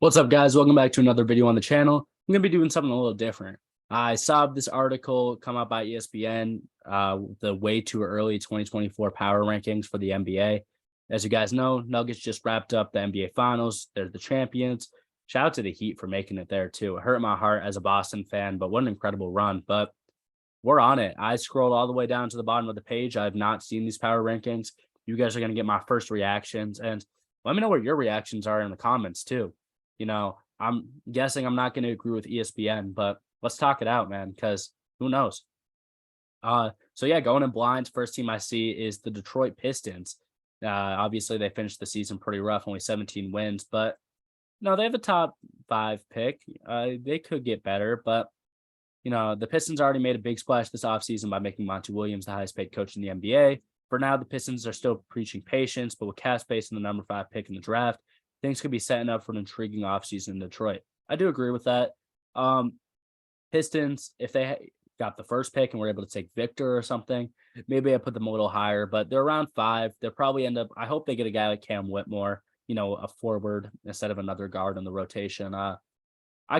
What's up, guys? Welcome back to another video on the channel. I'm going to be doing something a little different. I saw this article come out by ESPN, the way too early 2024 power rankings for the NBA. As you guys know, Nuggets just wrapped up the NBA Finals. They're the champions. Shout out to the Heat for making it there, too. It hurt my heart as a Boston fan, but what an incredible run. But we're on it. I scrolled all the way down to the bottom of the page. I have not seen these power rankings. You guys are going to get my first reactions. And let me know what your reactions are in the comments, too. I'm guessing I'm not going to agree with ESPN, but let's talk it out, man, because who knows? So yeah, going in blinds, first team I see is the Detroit Pistons. Obviously, they finished the season pretty rough, only 17 wins, but no, they have a top five pick. They could get better, but the Pistons already made a big splash this offseason by making Monty Williams the highest paid coach in the NBA. For now, the Pistons are still preaching patience, but with cap space and the number 5 pick in the draft, things could be setting up for an intriguing offseason in Detroit. I do agree with that. Pistons, if they got the first pick and were able to take Victor or something, maybe I put them a little higher, but they're around 5. They'll probably end up, I hope they get a guy like Cam Whitmore, a forward instead of another guard in the rotation. I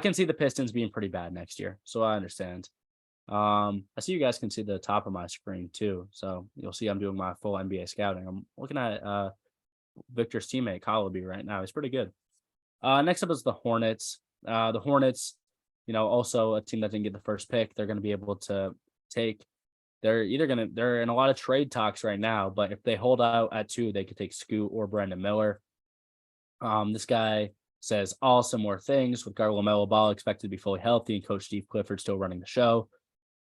can see the Pistons being pretty bad next year, so I understand. I see you guys can see the top of my screen too, so you'll see I'm doing my full NBA scouting. I'm looking at Victor's teammate Colaby right now. He's pretty good. Next up is the Hornets. The Hornets, also a team that didn't get the first pick. They're going to be able to take. They're in a lot of trade talks right now, but if they hold out at 2, they could take Scoot or Brandon Miller. This guy says all similar things with LaMelo Ball expected to be fully healthy and Coach Steve Clifford still running the show.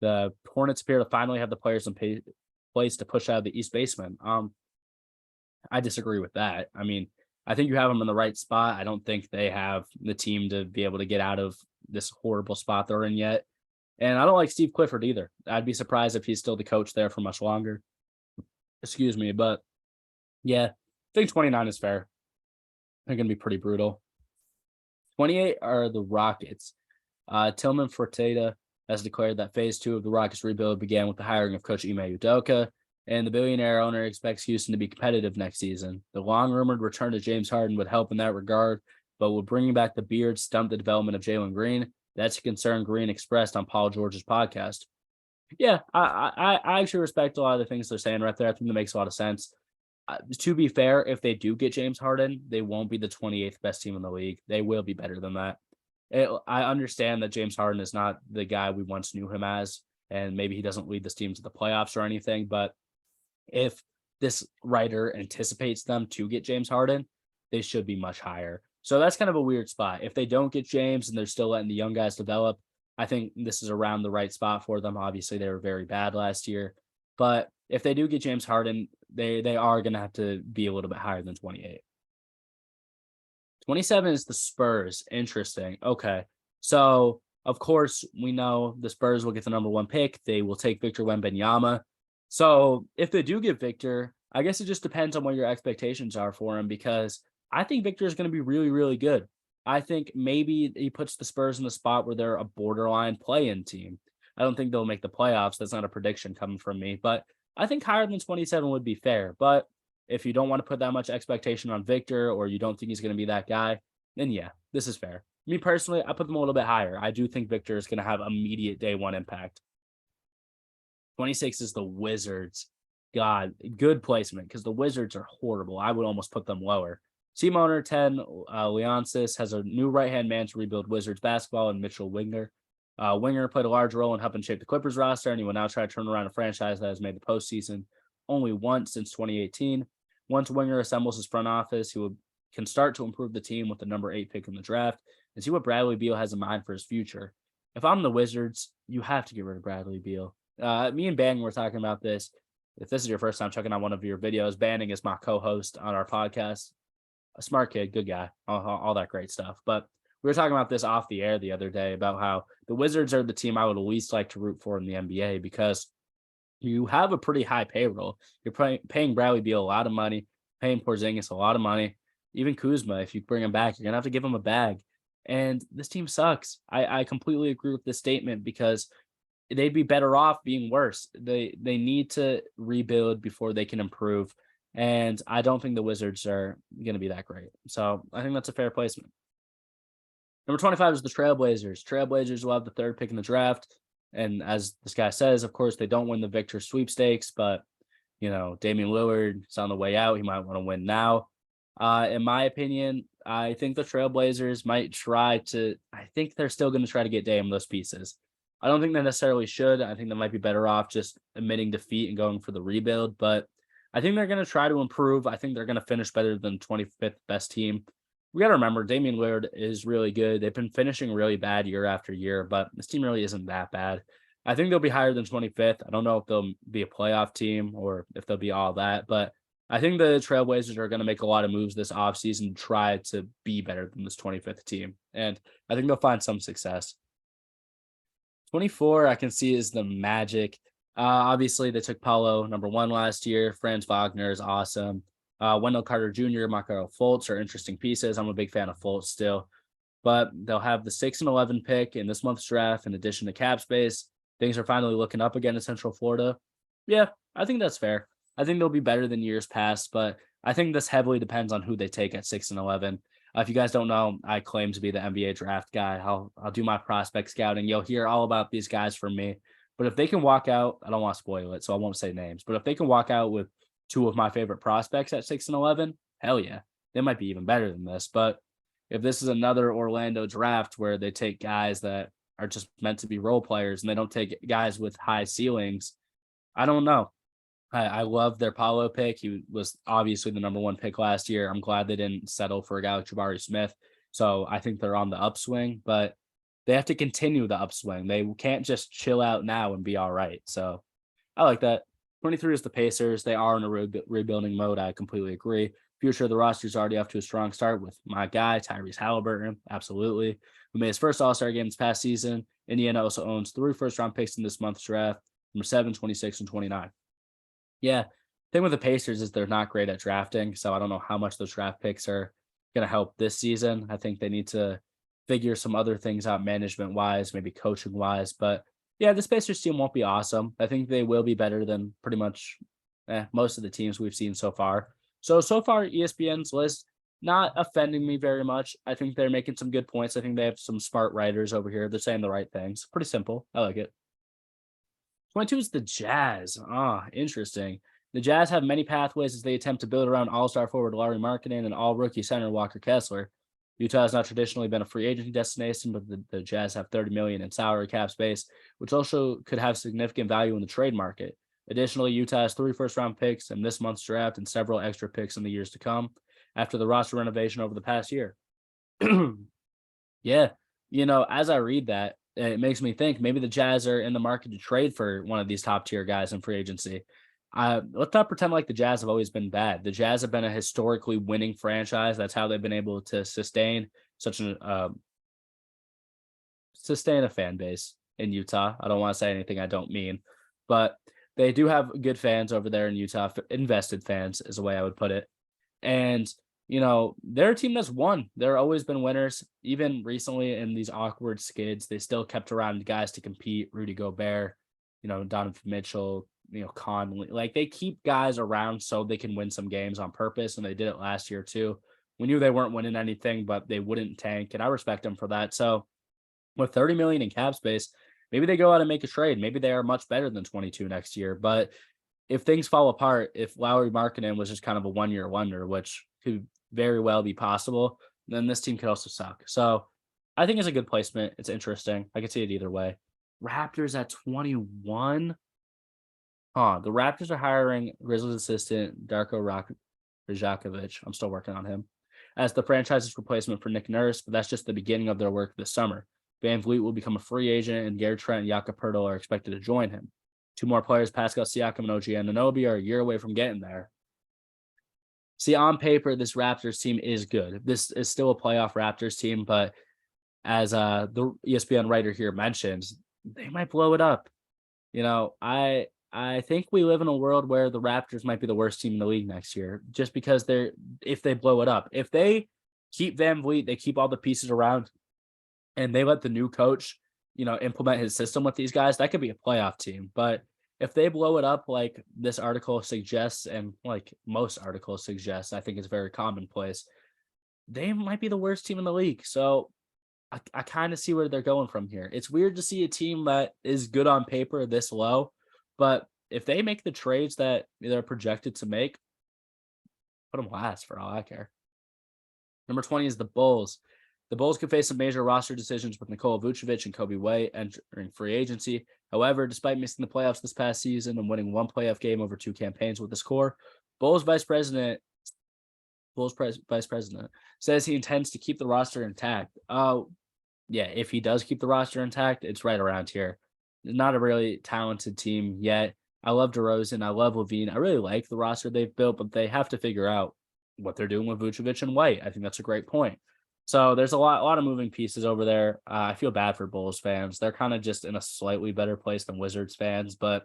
The Hornets appear to finally have the players in place to push out the East basement. I disagree with that. I mean, I think you have them in the right spot. I don't think they have the team to be able to get out of this horrible spot they're in yet. And I don't like Steve Clifford either. I'd be surprised if he's still the coach there for much longer. Excuse me. But yeah, I think 29 is fair. They're going to be pretty brutal. 28 are the Rockets. Tillman Fertitta has declared that phase 2 of the Rockets rebuild began with the hiring of Coach Ime Udoka, and the billionaire owner expects Houston to be competitive next season. The long-rumored return to James Harden would help in that regard, but would bringing back the beard stump the development of Jalen Green? That's a concern Green expressed on Paul George's podcast. Yeah, I actually respect a lot of the things they're saying right there. I think that makes a lot of sense. To be fair, if they do get James Harden, they won't be the 28th best team in the league. They will be better than that. I understand that James Harden is not the guy we once knew him as, and maybe he doesn't lead this team to the playoffs or anything, but if this writer anticipates them to get James Harden, they should be much higher. So that's kind of a weird spot. If they don't get James and they're still letting the young guys develop, I think this is around the right spot for them. Obviously, they were very bad last year. But if they do get James Harden, they are going to have to be a little bit higher than 28. 27 is the Spurs. Interesting. Okay. So, of course, we know the Spurs will get the number 1 pick. They will take Victor Wembanyama. So, if they do get Victor, I guess it just depends on what your expectations are for him, because I think Victor is going to be really, really good. I think maybe he puts the Spurs in the spot where they're a borderline play-in team. I don't think they'll make the playoffs. That's not a prediction coming from me, but I think higher than 27 would be fair. But if you don't want to put that much expectation on Victor, or you don't think he's going to be that guy, then yeah, this is fair. Me personally, I put them a little bit higher. I do think Victor is going to have immediate day 1 impact. 26 is the Wizards. God, good placement, because the Wizards are horrible. I would almost put them lower. Team owner 10, Leonsis, has a new right-hand man to rebuild Wizards basketball in Mitchell Winger. Winger played a large role in helping shape the Clippers roster, and he will now try to turn around a franchise that has made the postseason only once since 2018. Once Winger assembles his front office, can start to improve the team with the number 8 pick in the draft and see what Bradley Beal has in mind for his future. If I'm the Wizards, you have to get rid of Bradley Beal. Me and Banning were talking about this. If this is your first time checking out one of your videos, Banning is my co-host on our podcast. A smart kid, good guy, all that great stuff. But we were talking about this off the air the other day about how the Wizards are the team I would least like to root for in the NBA, because you have a pretty high payroll. You're paying Bradley Beal a lot of money, paying Porzingis a lot of money. Even Kuzma, if you bring him back, you're going to have to give him a bag. And this team sucks. I completely agree with this statement, because they'd be better off being worse. They need to rebuild before they can improve. And I don't think the Wizards are going to be that great. So I think that's a fair placement. Number 25 is the Trailblazers. Trailblazers will have the third pick in the draft. And as this guy says, of course, they don't win the Victor sweepstakes, but Damian Lillard is on the way out. He might want to win now. In my opinion, I think the Trailblazers might try to. I think they're still going to try to get Dame those pieces. I don't think they necessarily should. I think they might be better off just admitting defeat and going for the rebuild. But I think they're going to try to improve. I think they're going to finish better than 25th best team. We got to remember Damian Lillard is really good. They've been finishing really bad year after year, but this team really isn't that bad. I think they'll be higher than 25th. I don't know if they'll be a playoff team or if they'll be all that, but I think the Trailblazers are going to make a lot of moves this offseason to try to be better than this 25th team. And I think they'll find some success. 24, I can see is the Magic. Obviously, they took Paulo #1 last year. Franz Wagner is awesome. Wendell Carter Jr., Markelle Fultz are interesting pieces. I'm a big fan of Fultz still, but they'll have the 6 and 11 pick in this month's draft in addition to cap space. Things are finally looking up again in Central Florida. Yeah, I think that's fair. I think they'll be better than years past, but I think this heavily depends on who they take at 6 and 11. If you guys don't know, I claim to be the NBA draft guy. I'll do my prospect scouting. You'll hear all about these guys from me. But if they can walk out, I don't want to spoil it, so I won't say names. But if they can walk out with two of my favorite prospects at 6 and 11, hell yeah, they might be even better than this. But if this is another Orlando draft where they take guys that are just meant to be role players and they don't take guys with high ceilings, I don't know. I love their Paulo pick. He was obviously the #1 pick last year. I'm glad they didn't settle for a guy like Jabari Smith. So I think they're on the upswing, but they have to continue the upswing. They can't just chill out now and be all right. So I like that. 23 is the Pacers. They are in a rebuilding mode. I completely agree. Future of the roster is already off to a strong start with my guy, Tyrese Halliburton. Absolutely. Who made his first All-Star game this past season. Indiana also owns 3 first-round picks in this month's draft, number 7, 26, and 29. Yeah. Thing with the Pacers is they're not great at drafting, so I don't know how much those draft picks are going to help this season. I think they need to figure some other things out management-wise, maybe coaching-wise, but yeah, this Pacers team won't be awesome. I think they will be better than pretty much most of the teams we've seen so far. So far, ESPN's list not offending me very much. I think they're making some good points. I think they have some smart writers over here. They're saying the right things. Pretty simple. I like it. 22 is the Jazz. Interesting. The Jazz have many pathways as they attempt to build around all-star forward Larry Markkinen and all-rookie center Walker Kessler. Utah has not traditionally been a free agency destination, but the Jazz have $30 million in salary cap space, which also could have significant value in the trade market. Additionally, Utah has 3 first-round picks in this month's draft and several extra picks in the years to come after the roster renovation over the past year. Yeah, as I read that, it makes me think maybe the Jazz are in the market to trade for one of these top-tier guys in free agency. Let's not pretend like the Jazz have always been bad. The Jazz have been a historically winning franchise. That's how they've been able to sustain sustain a fan base in Utah. I don't want to say anything I don't mean, but they do have good fans over there in Utah. Invested fans is the way I would put it. And they're a team that's won. They're always been winners. Even recently in these awkward skids, they still kept around guys to compete. Rudy Gobert, Donovan Mitchell, Conley. Like they keep guys around so they can win some games on purpose, and they did it last year too. We knew they weren't winning anything, but they wouldn't tank, and I respect them for that. So with 30 million in cap space, maybe they go out and make a trade. Maybe they are much better than 22 next year. But if things fall apart, if Lauri Markkinen was just kind of a one-year wonder, which could very well be possible, then this team could also suck. So I think it's a good placement. It's interesting. I could see it either way. Raptors at 21. The Raptors are hiring Grizzlies assistant Darko Rajakovic. I'm still working on him as the franchise's replacement for Nick Nurse, but that's just the beginning of their work this summer. Van Vliet will become a free agent, and Gary Trent and Jakob Poeltl are expected to join him. 2 more players, Pascal Siakam and OG Anunoby, are a year away from getting there. See, on paper, this Raptors team is good. This is still a playoff Raptors team, but as the ESPN writer here mentions, they might blow it up. I think we live in a world where the Raptors might be the worst team in the league next year, just because if they blow it up. If they keep Van Vliet, they keep all the pieces around, and they let the new coach, implement his system with these guys, that could be a playoff team. But if they blow it up like this article suggests, and like most articles suggest, I think it's very commonplace, they might be the worst team in the league. So I kind of see where they're going from here. It's weird to see a team that is good on paper this low, but if they make the trades that they're projected to make, put them last for all I care. Number 20 is the Bulls. The Bulls could face some major roster decisions with Nikola Vucevic and Kobe White entering free agency. However, despite missing the playoffs this past season and winning one playoff game over 2 campaigns with the score, Bulls vice president vice president says he intends to keep the roster intact. Yeah, if he does keep the roster intact, it's right around here. Not a really talented team yet. I love DeRozan. I love Levine. I really like the roster they've built, but they have to figure out what they're doing with Vucevic and White. I think that's a great point. So there's a lot of moving pieces over there. I feel bad for Bulls fans. They're kind of just in a slightly better place than Wizards fans, but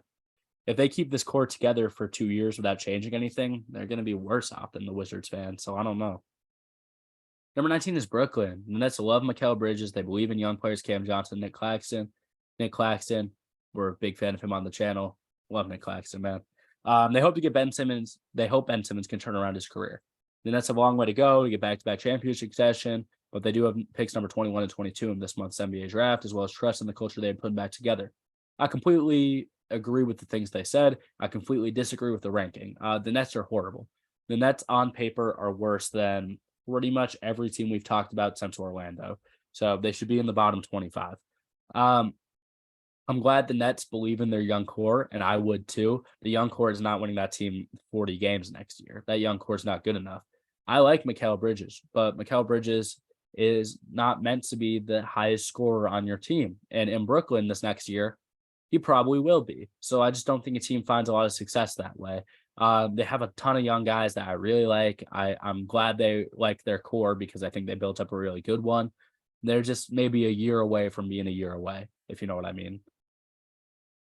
if they keep this core together for 2 years without changing anything, they're going to be worse off than the Wizards fans. So I don't know. Number 19 is Brooklyn. The Nets love Mikal Bridges. They believe in young players, Cam Johnson, Nick Claxton. Nick Claxton, we're a big fan of him on the channel. Love Nick Claxton, man. They hope to get Ben Simmons. They hope Ben Simmons can turn around his career. The Nets have a long way to go to get back-to-back championship succession, but they do have picks number 21 and 22 in this month's NBA draft, as well as trust in the culture they've put back together. I completely agree with the things they said. I completely disagree with the ranking. The Nets are horrible. The Nets on paper are worse than pretty much every team we've talked about since Orlando. So they should be in the bottom 25. I'm glad the Nets believe in their young core, and I would too. The young core is not winning that team 40 games next year. That young core is not good enough. I like Mikal Bridges, but Mikal Bridges is not meant to be the highest scorer on your team. And in Brooklyn this next year, he probably will be. So I just don't think a team finds a lot of success that way. They have a ton of young guys that I really like. I'm glad they like their core because I think they built up a really good one. They're just maybe a year away from being a year away, if you know what I mean.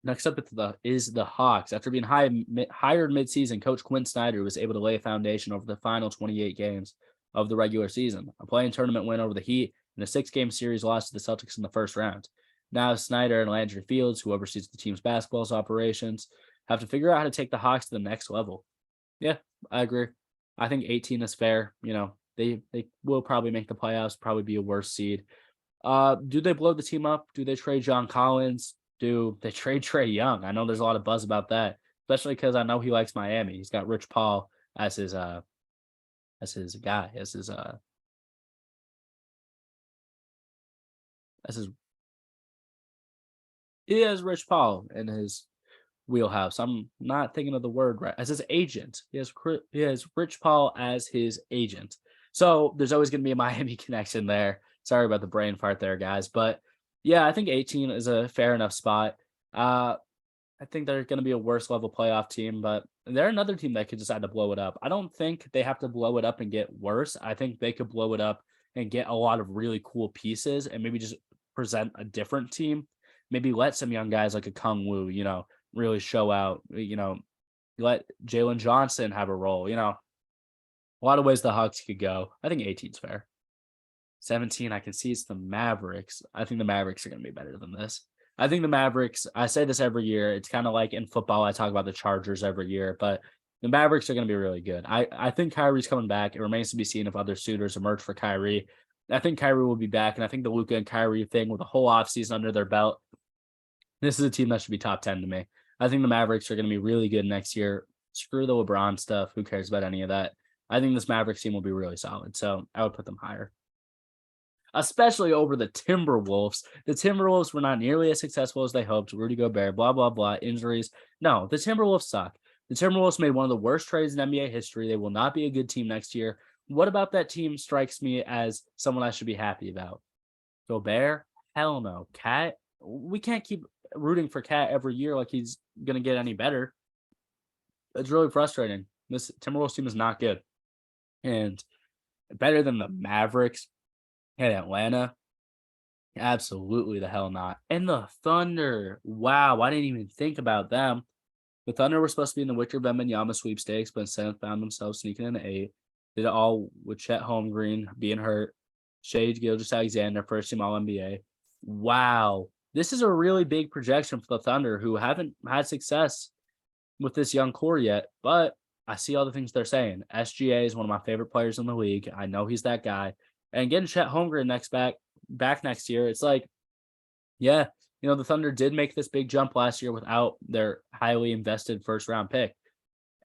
Next up is the Hawks. After being hired midseason, Coach Quinn Snyder was able to lay a foundation over the final 28 games of the regular season. A play-in tournament win over the Heat and a 6-game series loss to the Celtics in the first round. Now Snyder and Landry Fields, who oversees the team's basketball operations, have to figure out how to take the Hawks to the next level. Yeah, I agree. I think 18 is fair. You know, they will probably make the playoffs, probably be a worse seed. Do they blow the team up? Do they trade John Collins? Do they trade Trae Young? I know there's a lot of buzz about that, especially because I know he likes Miami. He's got Rich Paul as his guy, as his he has Rich Paul in his wheelhouse. I'm not thinking of the word right. As his agent. He has Rich Paul as his agent. So there's always going to be a Miami connection there. Sorry about the brain fart there, guys. But yeah, I think 18 is a fair enough spot. I think they're going to be a worse level playoff team, but they're another team that could decide to blow it up. I don't think they have to blow it up and get worse. I think they could blow it up and get a lot of really cool pieces and maybe just present a different team. Maybe let some young guys like a Kung Wu, really show out, let Jalen Johnson have a role, a lot of ways the Hawks could go. I think 18's fair. 17, I can see it's the Mavericks. I think the Mavericks are going to be better than this. I think the Mavericks, I say this every year. It's kind of like in football, I talk about the Chargers every year, but the Mavericks are going to be really good. I think Kyrie's coming back. It remains to be seen if other suitors emerge for Kyrie. I think Kyrie will be back, and I think the Luka and Kyrie thing with a whole offseason under their belt, this is a team that should be top 10 to me. I think the Mavericks are going to be really good next year. Screw the LeBron stuff. Who cares about any of that? I think this Mavericks team will be really solid, so I would put them higher. Especially over the Timberwolves. The Timberwolves were not nearly as successful as they hoped. Rudy Gobert, blah, blah, blah, injuries. No, the Timberwolves suck. The Timberwolves made one of the worst trades in NBA history. They will not be a good team next year. What about that team strikes me as someone I should be happy about? Gobert? Hell no. Cat? We can't keep rooting for Cat every year like he's going to get any better. It's really frustrating. This Timberwolves team is not good. And better than the Mavericks and Atlanta? Absolutely the hell not. And the Thunder. Wow, I didn't even think about them. The Thunder were supposed to be in the Victor Wembanyama sweepstakes, but instead found themselves sneaking in the 8. Did it all with Chet Holmgren being hurt. Shai Gilgeous-Alexander, first team All-NBA. Wow. This is a really big projection for the Thunder, who haven't had success with this young core yet, but I see all the things they're saying. SGA is one of my favorite players in the league. I know he's that guy. And getting Chet Holmgren next back, back next year, it's like, yeah, the Thunder did make this big jump last year without their highly invested first round pick.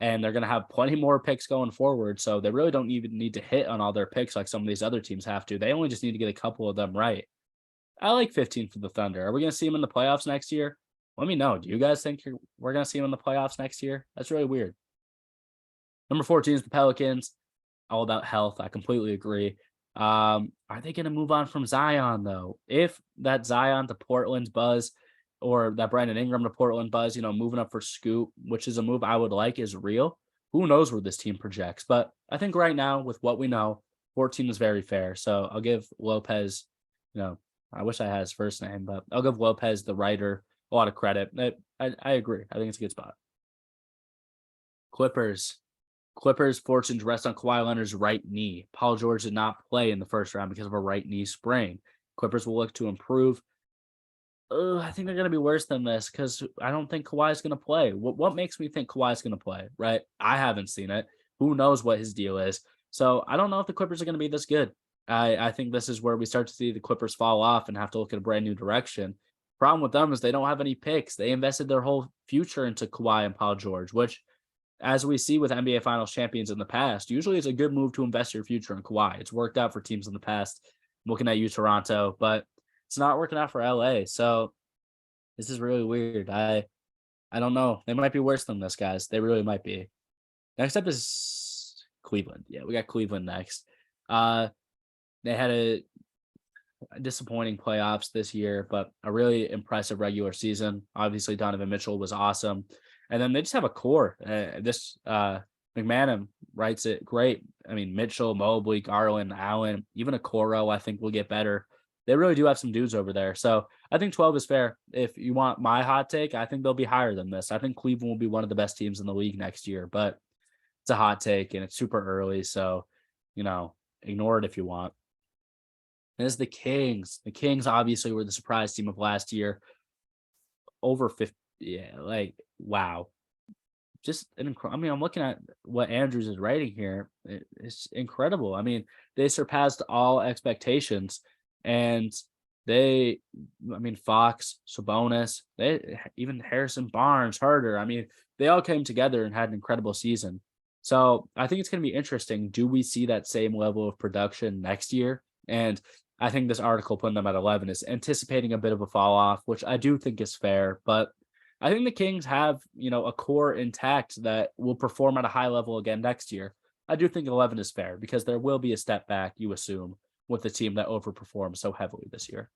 And they're going to have plenty more picks going forward. So they really don't even need to hit on all their picks like some of these other teams have to. They only just need to get a couple of them right. I like 15 for the Thunder. Are we going to see them in the playoffs next year? Let me know. Do you guys think we're going to see them in the playoffs next year? That's really weird. Number 14 is the Pelicans. All about health. I completely agree. Are they going to move on from Zion, though? If that Zion to Portland's buzz or that Brandon Ingram to Portland buzz, moving up for Scoot, which is a move I would like, is real, who knows where this team projects. But I think right now, with what we know, 14 is very fair. So I'll give Lopez, I wish I had his first name, but I'll give Lopez, the writer, a lot of credit. I agree. I think it's a good spot. Clippers fortunes rest on Kawhi Leonard's right knee. Paul George did not play in the first round because of a right knee sprain. Clippers will look to improve. I think they're going to be worse than this because I don't think Kawhi's going to play. What makes me think Kawhi's going to play, right? I haven't seen it. Who knows what his deal is? So I don't know if the Clippers are going to be this good. I think this is where we start to see the Clippers fall off and have to look at a brand new direction. Problem with them is they don't have any picks. They invested their whole future into Kawhi and Paul George, which, as we see with NBA Finals champions in the past, usually it's a good move to invest your future in Kawhi. It's worked out for teams in the past. I'm looking at you, Toronto, but it's not working out for LA. So this is really weird. I don't know. They might be worse than this, guys. They really might be. Next up is Cleveland. Yeah, we got Cleveland next. They had a disappointing playoffs this year, but a really impressive regular season. Obviously, Donovan Mitchell was awesome. And then they just have a core. McMahon writes it great. I mean, Mitchell, Mobley, Garland, Allen, even Okoro, I think will get better. They really do have some dudes over there. So I think 12 is fair. If you want my hot take, I think they'll be higher than this. I think Cleveland will be one of the best teams in the league next year, but it's a hot take and it's super early. So, ignore it if you want. And it's the Kings. The Kings obviously were the surprise team of last year. Over 50. Yeah, wow. Just I'm looking at what Andrews is writing here. It's incredible. I mean, they surpassed all expectations. And Fox, Sabonis, even Harrison Barnes, Harder. They all came together and had an incredible season. So I think it's going to be interesting. Do we see that same level of production next year? And I think this article putting them at 11 is anticipating a bit of a fall off, which I do think is fair. But I think the Kings have, a core intact that will perform at a high level again next year. I do think 11 is fair because there will be a step back, you assume, with the team that overperformed so heavily this year.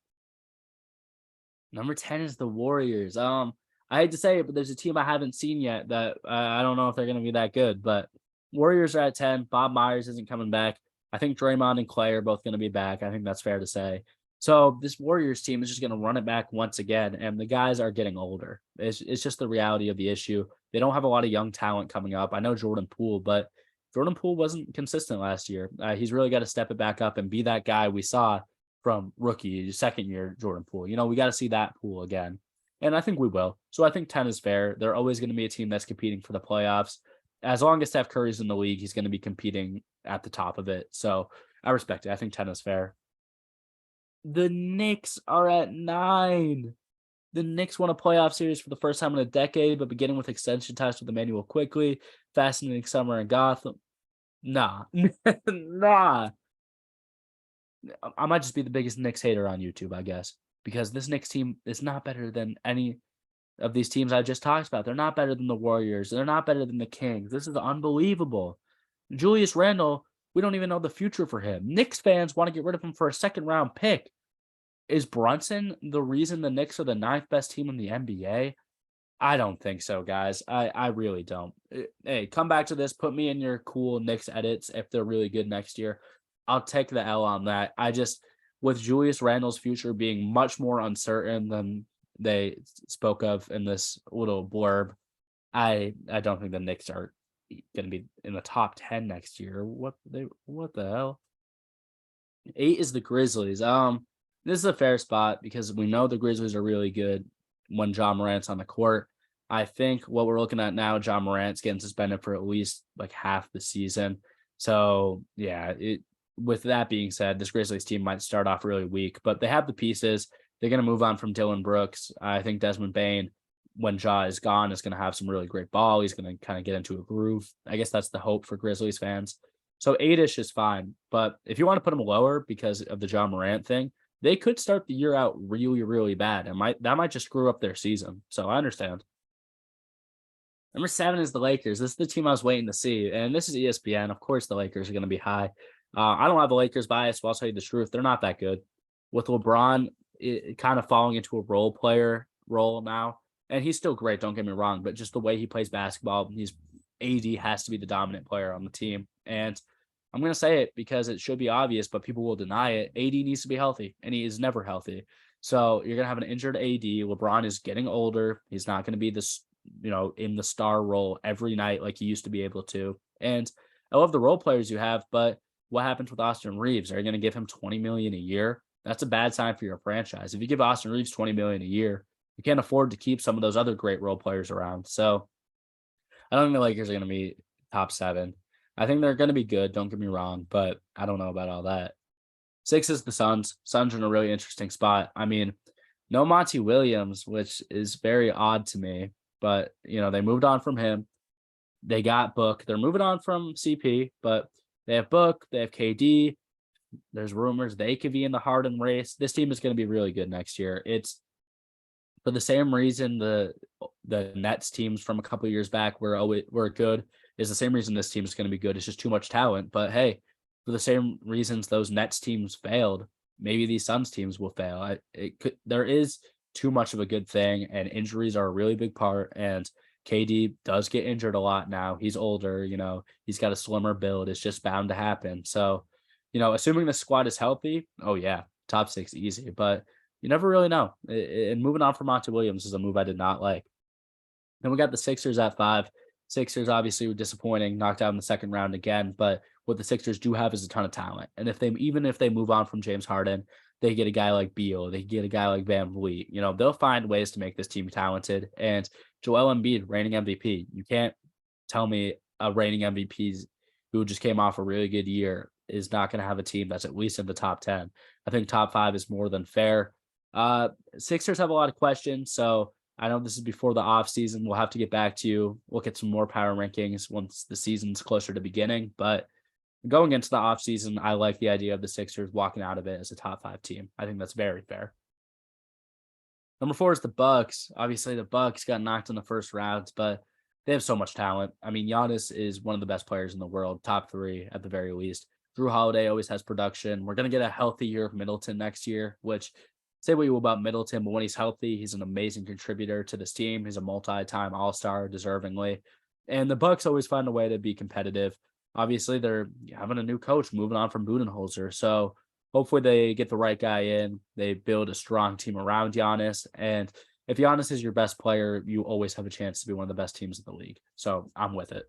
Number 10 is the Warriors. I hate to say it, but there's a team I haven't seen yet that I don't know if they're going to be that good, but Warriors are at 10. Bob Myers isn't coming back. I think Draymond and Clay are both going to be back. I think that's fair to say. So this Warriors team is just going to run it back once again, and the guys are getting older. It's just the reality of the issue. They don't have a lot of young talent coming up. I know Jordan Poole, but Jordan Poole wasn't consistent last year. He's really got to step it back up and be that guy we saw from rookie, second year Jordan Poole. We got to see that Poole again. And I think we will. So I think 10 is fair. They're always going to be a team that's competing for the playoffs. As long as Steph Curry's in the league, he's going to be competing at the top of it. So I respect it. I think 10 is fair. The Knicks are at 9. The Knicks won a playoff series for the first time in a decade, but beginning with extension ties with Emmanuel quickly. Fascinating summer in Gotham. Nah. Nah. I might just be the biggest Knicks hater on YouTube, I guess, because this Knicks team is not better than any of these teams I just talked about. They're not better than the Warriors. They're not better than the Kings. This is unbelievable. Julius Randle, we don't even know the future for him. Knicks fans want to get rid of him for a second-round pick. Is Brunson the reason the Knicks are the 9th best team in the NBA? I don't think so, guys. I really don't. Hey, come back to this. Put me in your cool Knicks edits if they're really good next year. I'll take the L on that. With Julius Randle's future being much more uncertain than they spoke of in this little blurb, I don't think the Knicks are going to be in the top 10 next year. What the hell? 8 is the Grizzlies. This is a fair spot because we know the Grizzlies are really good when Ja Morant's on the court. I think what we're looking at now, Ja Morant's getting suspended for at least half the season. So yeah, with that being said, this Grizzlies team might start off really weak, but they have the pieces. They're going to move on from Dylan Brooks. I think Desmond Bane, when Ja is gone, is going to have some really great ball. He's going to kind of get into a groove. I guess that's the hope for Grizzlies fans. So 8-ish is fine. But if you want to put them lower because of the Ja Morant thing, they could start the year out really, really bad. And that might just screw up their season. So I understand. Number 7 is the Lakers. This is the team I was waiting to see, and this is ESPN. Of course, the Lakers are going to be high. I don't have a Lakers bias, but I'll tell you the truth. They're not that good. With LeBron kind of falling into a role player role now, and he's still great, don't get me wrong, but just the way he plays basketball, AD has to be the dominant player on the team. And I'm going to say it because it should be obvious, but people will deny it. AD needs to be healthy, and he is never healthy. So you're going to have an injured AD. LeBron is getting older. He's not going to be this in the star role every night like he used to be able to. And I love the role players you have, but what happens with Austin Reeves? Are you going to give him 20 million a year? That's a bad sign for your franchise. If you give Austin Reeves 20 million a year, you can't afford to keep some of those other great role players around. So I don't think the Lakers are going to be top 7. I think they're going to be good. Don't get me wrong, but I don't know about all that. 6 is the Suns. Suns are in a really interesting spot. I mean, no Monty Williams, which is very odd to me, but they moved on from him. They got Book. They're moving on from CP, but they have Book. They have KD. There's rumors they could be in the Harden race. This team is going to be really good next year. It's for the same reason the Nets teams from a couple of years back were good is the same reason this team is going to be good. It's just too much talent. But hey, for the same reasons those Nets teams failed, maybe these Suns teams will fail. There is too much of a good thing, and injuries are a really big part. And KD does get injured a lot now. He's older, he's got a slimmer build. It's just bound to happen. So, assuming the squad is healthy, oh yeah, top 6 easy. But you never really know. And moving on from Monty Williams is a move I did not like. Then we got the Sixers at 5. Sixers obviously were disappointing, knocked out in the second round again. But what the Sixers do have is a ton of talent. And even if they move on from James Harden, they get a guy like Beal, they get a guy like Van Vliet. They'll find ways to make this team talented. And Joel Embiid, reigning MVP. You can't tell me a reigning MVP who just came off a really good year is not going to have a team that's at least in the top 10. I think top 5 is more than fair. Sixers have a lot of questions, so I know this is before the off season. We'll have to get back to you. We'll get some more power rankings once the season's closer to beginning. But going into the off season, I like the idea of the Sixers walking out of it as a top 5 team. I think that's very fair. Number 4 is the Bucks. Obviously, the Bucks got knocked in the first round, but they have so much talent. I mean, Giannis is one of the best players in the world, top 3 at the very least. Drew Holiday always has production. We're going to get a healthy year of Middleton next year, which say what you will about Middleton, but when he's healthy, he's an amazing contributor to this team. He's a multi-time All-Star, deservingly. And the Bucks always find a way to be competitive. Obviously, they're having a new coach moving on from Budenholzer. So hopefully they get the right guy in. They build a strong team around Giannis. And if Giannis is your best player, you always have a chance to be one of the best teams in the league. So I'm with it.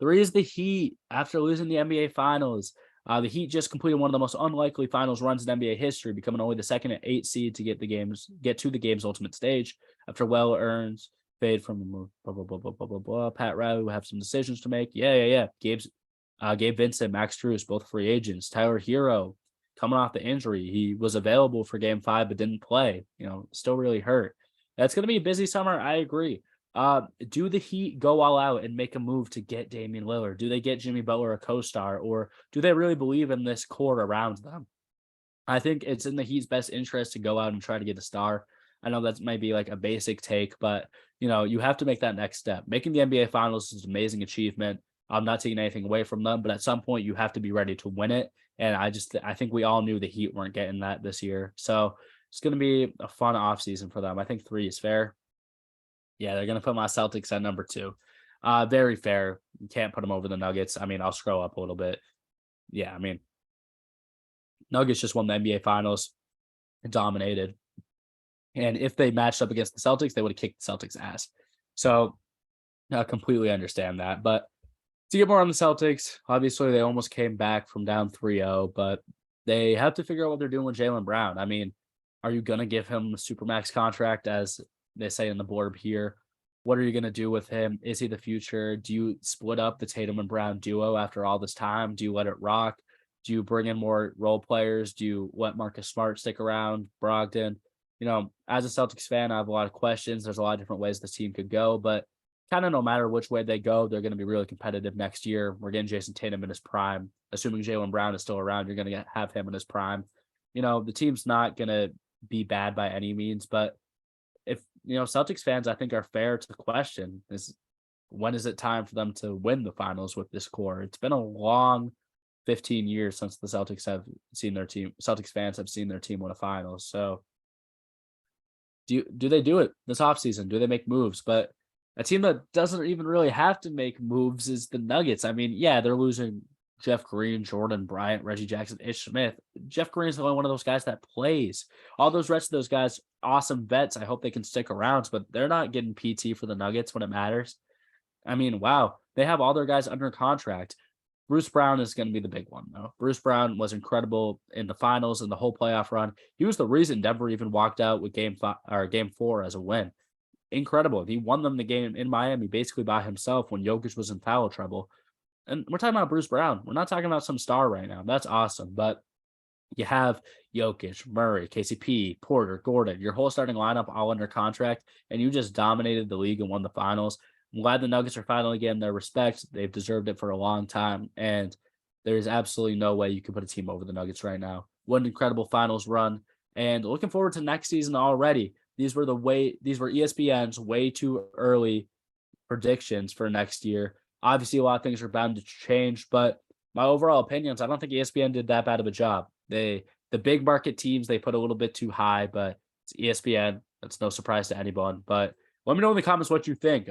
3 is the Heat. After losing the NBA Finals, the Heat just completed one of the most unlikely finals runs in NBA history, becoming only the second and 8 seed to get to the game's ultimate stage after well-earned fade from blah, blah, blah, blah, blah, blah, blah. Pat Riley will have some decisions to make. Yeah. Gabe Vincent, Max Strus, both free agents. Tyler Hero coming off the injury. He was available for game 5, but didn't play, still really hurt. That's going to be a busy summer. I agree. Do the Heat go all out and make a move to get Damian Lillard? Do they get Jimmy Butler a co-star, or do they really believe in this core around them? I think it's in the Heat's best interest to go out and try to get a star. I know that might be like a basic take, but you have to make that next step. Making the NBA Finals is an amazing achievement. I'm not taking anything away from them, but at some point you have to be ready to win it. And I think we all knew the Heat weren't getting that this year. So it's going to be a fun offseason for them. I think 3 is fair. Yeah, they're going to put my Celtics at number 2. Very fair. You can't put them over the Nuggets. I mean, I'll scroll up a little bit. Yeah, I mean, Nuggets just won the NBA Finals, dominated. And if they matched up against the Celtics, they would have kicked the Celtics' ass. So I completely understand that. But to get more on the Celtics, obviously they almost came back from down 3-0, but they have to figure out what they're doing with Jaylen Brown. I mean, are you going to give him a Supermax contract, as they say in the blurb here? What are you gonna do with him? Is he the future? Do you split up the Tatum and Brown duo after all this time? Do you let it rock? Do you bring in more role players? Do you let Marcus Smart stick around, Brogdon? As a Celtics fan, I have a lot of questions. There's a lot of different ways this team could go, but kind of no matter which way they go, they're going to be really competitive next year. We're getting Jason Tatum in his prime. Assuming Jaylen Brown is still around, you're going to have him in his prime. The team's not going to be bad by any means, but if Celtics fans, I think, are fair to the question is when is it time for them to win the finals with this core? It's been a long 15 years since the Celtics fans have seen their team win a finals. So do they do it this offseason? Do they make moves? But a team that doesn't even really have to make moves is the Nuggets. I mean, yeah, they're losing Jeff Green, Jordan Bryant, Reggie Jackson, Ish Smith. Jeff Green's the only one of those guys that plays. All those rest of those guys, awesome vets. I hope they can stick around, but they're not getting PT for the Nuggets when it matters. I mean, wow, they have all their guys under contract. Bruce Brown is going to be the big one, though. Bruce Brown was incredible in the finals and the whole playoff run. He was the reason Denver even walked out with game 4 as a win. Incredible. He won them the game in Miami basically by himself when Jokic was in foul trouble. And we're talking about Bruce Brown. We're not talking about some star right now. That's awesome. But you have Jokic, Murray, KCP, Porter, Gordon, your whole starting lineup all under contract, and you just dominated the league and won the finals. I'm glad the Nuggets are finally getting their respect. They've deserved it for a long time, and there's absolutely no way you can put a team over the Nuggets right now. What an incredible finals run, and looking forward to next season already. These were ESPN's way too early predictions for next year. Obviously, a lot of things are bound to change, but my overall opinions, I don't think ESPN did that bad of a job. The big market teams, they put a little bit too high, but it's ESPN. That's no surprise to anyone. But let me know in the comments what you think.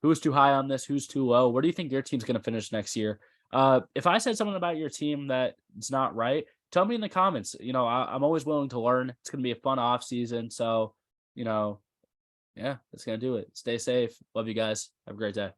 Who's too high on this? Who's too low? Where do you think your team's going to finish next year? If I said something about your team that is not right, tell me in the comments. I'm always willing to learn. It's going to be a fun off season. So, yeah, that's going to do it. Stay safe. Love you guys. Have a great day.